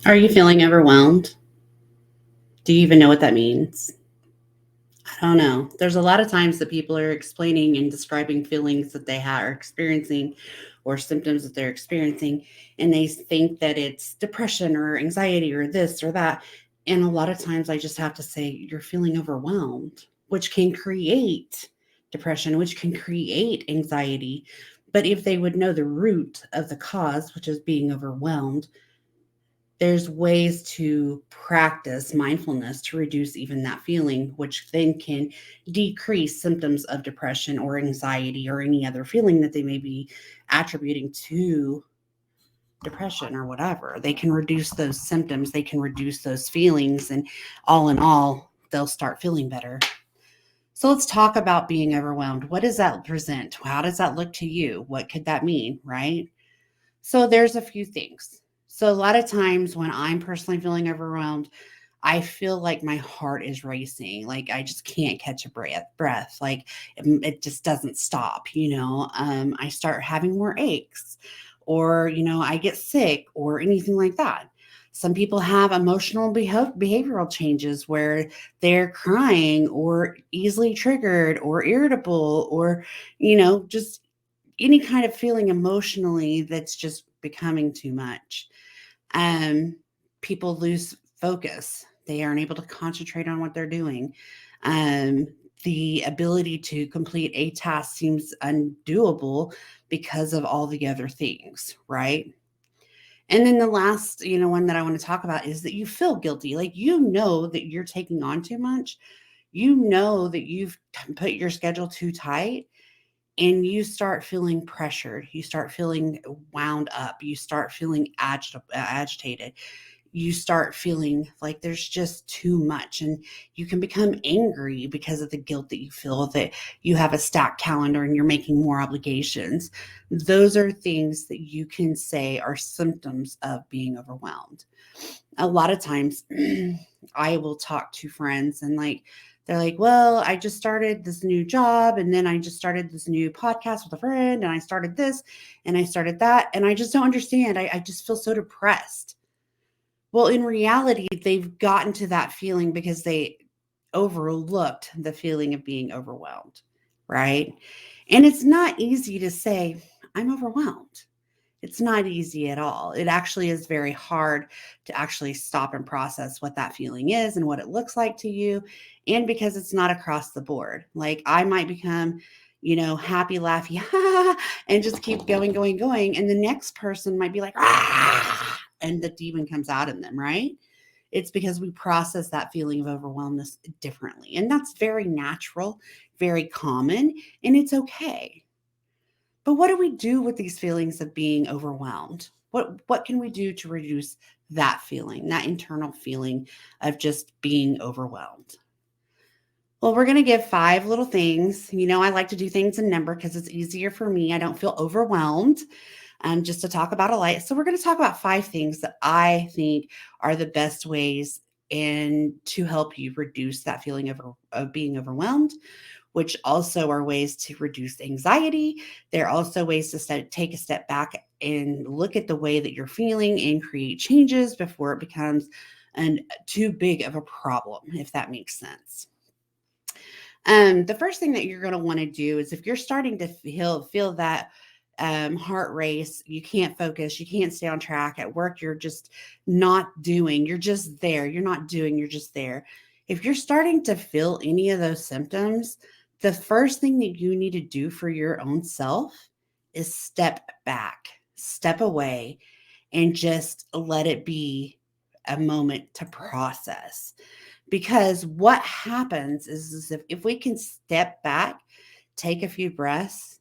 Are you feeling overwhelmed? Do you even know what that means? I don't know. There's a lot of times that people are explaining and describing feelings that they are experiencing or symptoms that they're experiencing, and they think that it's depression or anxiety or this or that. And a lot of times I just have to say, you're feeling overwhelmed, which can create depression, which can create anxiety. But if they would know the root of the cause, which is being overwhelmed, there's ways to practice mindfulness to reduce even that feeling, which then can decrease symptoms of depression or anxiety or any other feeling that they may be attributing to depression or whatever. They can reduce those symptoms, they can reduce those feelings, and all in all, they'll start feeling better. So let's talk about being overwhelmed. What does that present? How does that look to you? What could that mean, right? So there's a few things. So a lot of times when I'm personally feeling overwhelmed, I feel like my heart is racing. Like I just can't catch a breath. Like it just doesn't stop, I start having more aches or, I get sick or anything like that. Some people have emotional behavioral changes where they're crying or easily triggered or irritable or, just any kind of feeling emotionally that's just becoming too much. Um, People lose focus. They aren't able to concentrate on what they're doing. Um, the ability to complete a task seems undoable because of all the other things, right? And then the last, one that I want to talk about is that you feel guilty. Like you know that you're taking on too much. You know that you've put your schedule too tight and you start feeling pressured, you start feeling wound up, you start feeling agitated, you start feeling like there's just too much, and you can become angry because of the guilt that you feel that you have a stacked calendar and you're making more obligations. Those are things that you can say are symptoms of being overwhelmed. A lot of times I will talk to friends and they're like, well, I just started this new job and then I just started this new podcast with a friend and I started this and I started that and I just don't understand. I just feel so depressed. Well, in reality, they've gotten to that feeling because they overlooked the feeling of being overwhelmed, right? And it's not easy to say, I'm overwhelmed. It's not easy at all. It actually is very hard to actually stop and process what that feeling is and what it looks like to you. And because it's not across the board, like I might become, happy, laughy, and just keep going, going, going. And the next person might be like, ah, and the demon comes out in them, right? It's because we process that feeling of overwhelmness differently. And that's very natural, very common, and it's okay. But what do we do with these feelings of being overwhelmed? What can we do to reduce that feeling, that internal feeling of just being overwhelmed? Well, we're going to give five little things. I like to do things in number because it's easier for me. I don't feel overwhelmed just to talk about a light. So we're going to talk about five things that I think are the best ways and to help you reduce that feeling of being overwhelmed, which also are ways to reduce anxiety. They're also ways to take a step back and look at the way that you're feeling and create changes before it becomes too big of a problem, if that makes sense. The first thing that you're going to want to do is if you're starting to feel that heart race, you can't focus, you can't stay on track at work, you're just not doing, you're just there, you're not doing, you're just there. If you're starting to feel any of those symptoms, the first thing that you need to do for your own self is step back, step away, and just let it be a moment to process. Because what happens is if we can step back, take a few breaths,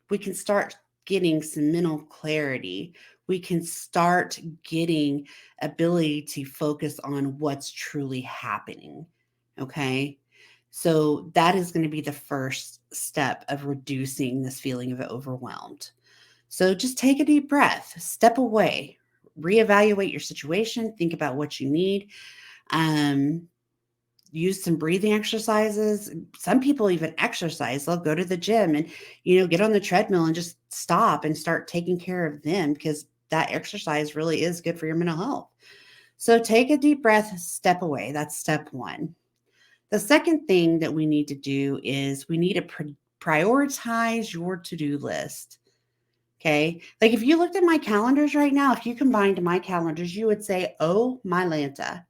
we can start getting some mental clarity. We can start getting ability to focus on what's truly happening. Okay. So that is going to be the first step of reducing this feeling of overwhelmed. So just take a deep breath, step away, reevaluate your situation, think about what you need. Um, Use some breathing exercises. Some people even exercise. They'll go to the gym and, get on the treadmill and just stop and start taking care of them because that exercise really is good for your mental health. So take a deep breath, step away. That's step one. The second thing that we need to do is we need to prioritize your to-do list. Okay. Like if you looked at my calendars right now, if you combined my calendars, you would say, oh, my Lanta,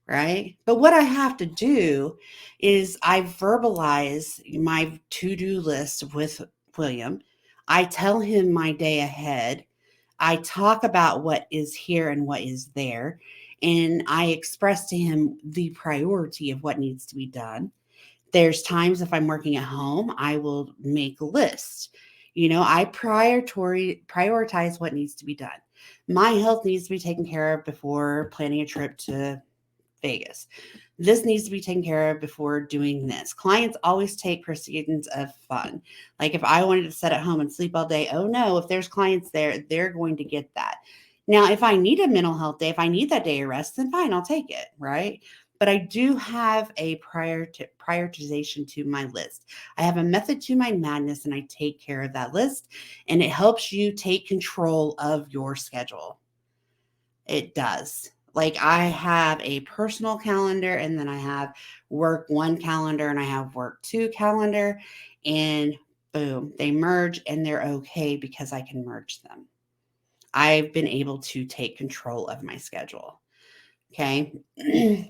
right? But what I have to do is I verbalize my to-do list with William. I tell him my day ahead. I talk about what is here and what is there. And I express to him the priority of what needs to be done. There's times if I'm working at home, I will make lists. I prioritize what needs to be done. My health needs to be taken care of before planning a trip to Vegas. This needs to be taken care of before doing this. Clients always take precedence of fun. Like if I wanted to sit at home and sleep all day, oh no, if there's clients there, they're going to get that. Now, if I need a mental health day, if I need that day of rest, then fine, I'll take it, right? But I do have a prioritization to my list. I have a method to my madness and I take care of that list, and it helps you take control of your schedule. It does. Like I have a personal calendar and then I have work one calendar and I have work two calendar, and boom, they merge and they're okay because I can merge them. I've been able to take control of my schedule. Okay.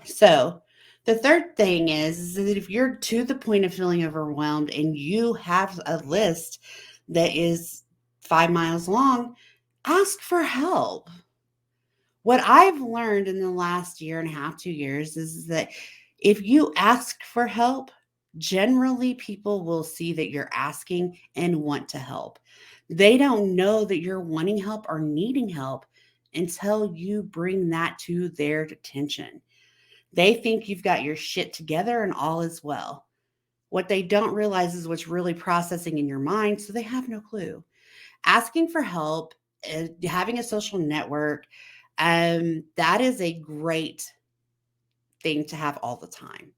So the third thing is that if you're to the point of feeling overwhelmed and you have a list that is 5 miles long, ask for help. What I've learned in the last year and a half, 2 years, is that if you ask for help, generally people will see that you're asking and want to help. They don't know that you're wanting help or needing help until you bring that to their attention. They think you've got your shit together and all is well. What they don't realize is what's really processing in your mind, so they have no clue. Asking for help, having a social network, that is a great thing to have all the time.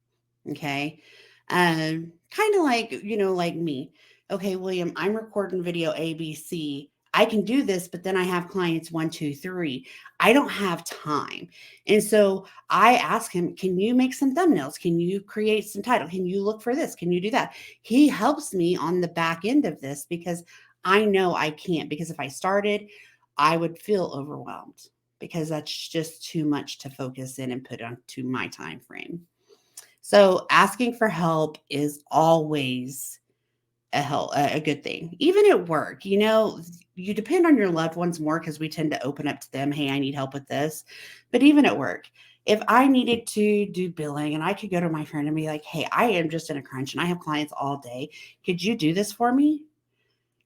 Okay. Kind of like, like me. Okay, William, I'm recording video ABC. I can do this, but then I have clients one, two, three. I don't have time. And so I ask him, can you make some thumbnails? Can you create some title? Can you look for this? Can you do that? He helps me on the back end of this because I know I can't, because if I started, I would feel overwhelmed because that's just too much to focus in and put onto my time frame. So asking for help is always a good thing. Even at work, you depend on your loved ones more because we tend to open up to them, hey, I need help with this. But even at work, if I needed to do billing and I could go to my friend and be like, hey, I am just in a crunch and I have clients all day. Could you do this for me?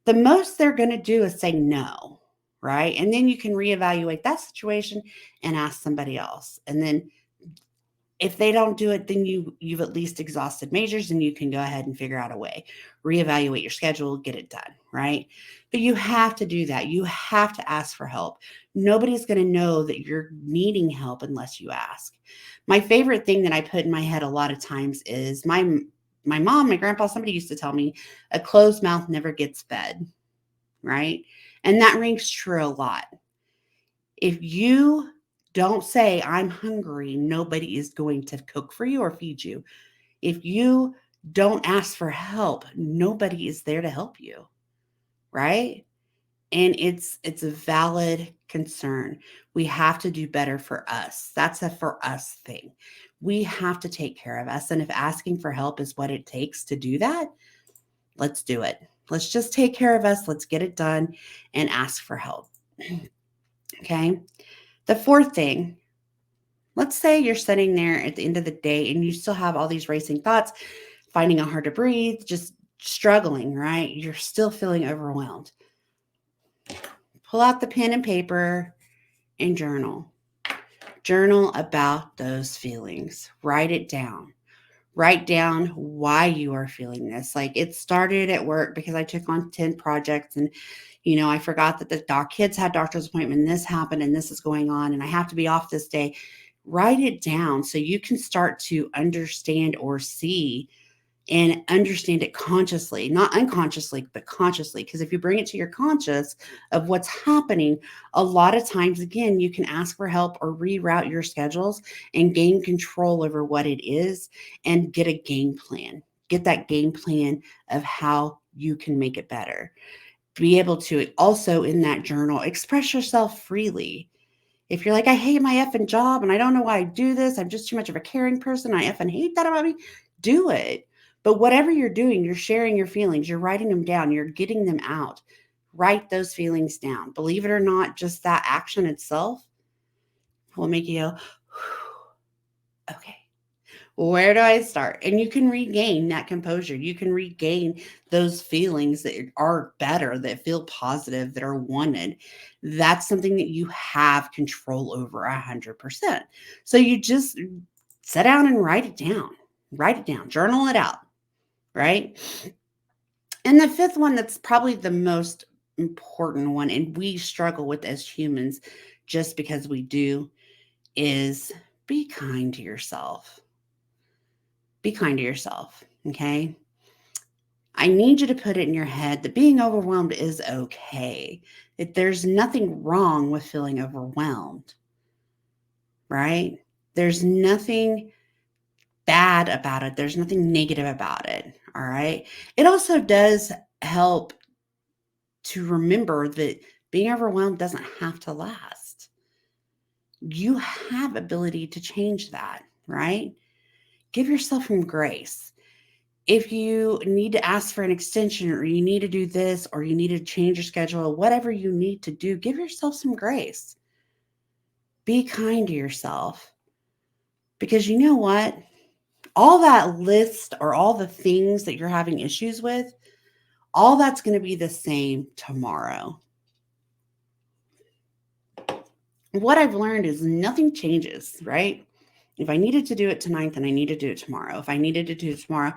The most they're going to do is say no, right? And then you can reevaluate that situation and ask somebody else. And then if they don't do it, then you've at least exhausted measures and you can go ahead and figure out a way, reevaluate your schedule, get it done, right? But you have to do that. You have to ask for help. Nobody's going to know that you're needing help unless you ask. My favorite thing that I put in my head a lot of times is my mom, my grandpa, somebody used to tell me a closed mouth never gets fed, right? And that rings true a lot. If you don't say, I'm hungry, nobody is going to cook for you or feed you. If you don't ask for help, nobody is there to help you, right? And it's a valid concern. We have to do better for us. That's a for us thing. We have to take care of us. And if asking for help is what it takes to do that, let's do it. Let's just take care of us. Let's get it done and ask for help. Okay. The fourth thing, let's say you're sitting there at the end of the day and you still have all these racing thoughts, finding it hard to breathe, just struggling, right? You're still feeling overwhelmed. Pull out the pen and paper and journal. Journal about those feelings. Write it down. Write down why you are feeling this. Like it started at work because I took on 10 projects and I forgot that the kids had doctor's appointment and this happened and this is going on and I have to be off this day. Write it down so you can start to understand or see and understand it consciously, not unconsciously, but consciously. Because if you bring it to your conscious of what's happening, a lot of times, again, you can ask for help or reroute your schedules and gain control over what it is and get a game plan. Get that game plan of how you can make it better. Be able to also in that journal express yourself freely. If you're like, I hate my effing job and I don't know why I do this, I'm just too much of a caring person, I effing hate that about me, do it. But whatever you're doing, you're sharing your feelings, you're writing them down, you're getting them out. Write those feelings down. Believe it or not, just that action itself will make you go, okay, where do I start? And you can regain that composure. You can regain those feelings that are better, that feel positive, that are wanted. That's something that you have control over 100%. So you just sit down and write it down. Write it down, journal it out, right? And the fifth one, that's probably the most important one, and we struggle with as humans just because we do, is be kind to yourself. Be kind to yourself. Okay. I need you to put it in your head that being overwhelmed is okay. That there's nothing wrong with feeling overwhelmed, right? There's nothing bad about it. There's nothing negative about it. All right. It also does help to remember that being overwhelmed doesn't have to last. You have ability to change that, right? Give yourself some grace. If you need to ask for an extension or you need to do this or you need to change your schedule, whatever you need to do, give yourself some grace. Be kind to yourself because you know what? All that list or all the things that you're having issues with, all that's going to be the same tomorrow. What I've learned is nothing changes, right? If I needed to do it tonight, then I need to do it tomorrow. If I needed to do it tomorrow,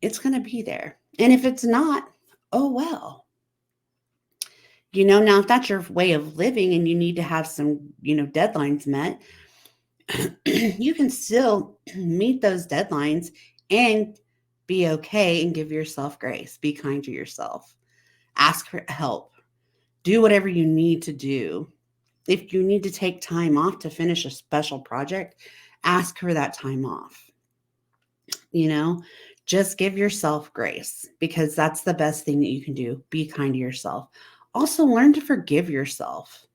it's going to be there. And if it's not, oh well. Now if that's your way of living and you need to have some, deadlines met, you can still meet those deadlines and be okay and give yourself grace. Be kind to yourself. Ask for help. Do whatever you need to do. If you need to take time off to finish a special project, ask for that time off. Just give yourself grace because that's the best thing that you can do. Be kind to yourself. Also, learn to forgive yourself.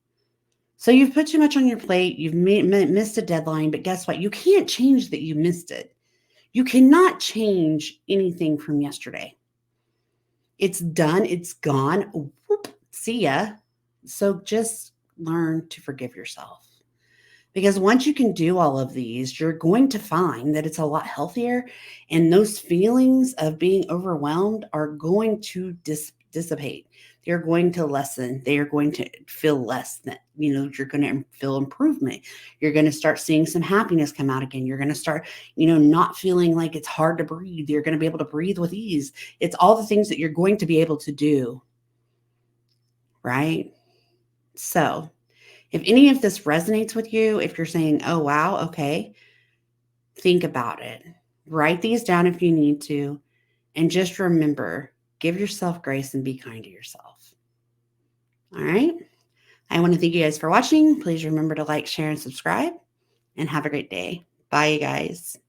So you've put too much on your plate, you've missed a deadline, but guess what? You can't change that you missed it. You cannot change anything from yesterday. It's done, it's gone. Whoop, see ya. So just learn to forgive yourself. Because once you can do all of these, you're going to find that it's a lot healthier. And those feelings of being overwhelmed are going to dissipate. They're going to lessen. They are going to feel less than, you're going to feel improvement. You're going to start seeing some happiness come out again. You're going to start, not feeling like it's hard to breathe. You're going to be able to breathe with ease. It's all the things that you're going to be able to do. Right? So, if any of this resonates with you, if you're saying, oh, wow, okay, think about it. Write these down if you need to. And just remember, give yourself grace and be kind to yourself. All right. I want to thank you guys for watching. Please remember to like, share, and subscribe. And have a great day. Bye, you guys.